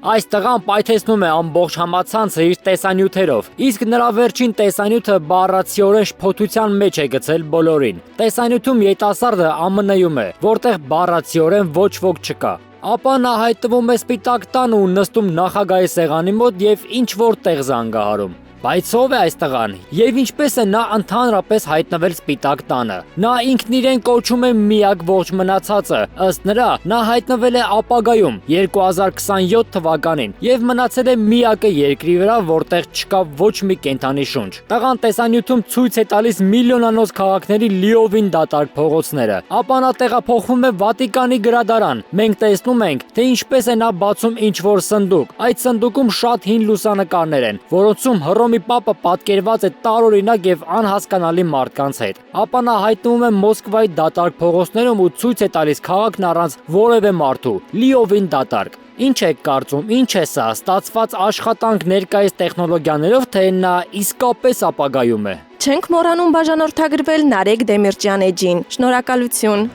Այս տղան պայթեցնում է ամբողջ համացանցը իր տեսանյութերով, իսկ նրա վերջին տեսանյութը բառացիորեն շփոթության մեջ է գցել բոլորին։ Տեսանյութում երիտասարդը ԱՄՆ-ում է, որտեղ բառացիորեն ոչ ոք չկա։ Ապա նա հայտնվում է սպիտակ տան ու նստում նախագահի սեղանի մոտ եւ ինչ-որ տեղ զանգահարում։ Բայց ով է այս տղան եւ ինչպես է նա ընդհանրապես հայտնվել սպիտակ տանը։ Նա ինքն իրեն կոչում է միակ ողջ մնացածը, ըստ նրա նա հայտնվել է ապագայում 2027 թվականին եւ մնացել է միակը երկրի վրա, որտեղ չկա ոչ մի կենդանի շունչ։ Տղան տեսանյութում ցույց է տալիս միլիոնանոց քաղաքների լիովին դատարկ փողոցները, ապա նա տեղափոխվում է Վատիկանի գրադարան։ Մենք տեսնում ենք, թե ինչպես է նա բացում ինչ-որ սնդուկ։ Այդ սնդուկում շատ հին լուսանկարներ են, որոնցում Հռոմի Պապը պատկերված է տարօրինակ եւ անհասկանալի մարդկանց հետ։ Ապա նա հայտնվում է Մոսկվայի դատարկ փողոցներում ու ցույց է տալիս քաղաքն առանց որևէ մարդու, լիովին դատարկ։ Ինչ եք կարծում, ինչ է սա, ստացված աշխատանք ներկայիս տեխնոլոգիաներով, թե նա իսկապես ապագայում է։ Չենք մոռանում բաժանորդագրվել Նարեկ Դեմիրճյան էջին։ Շնորհակալություն։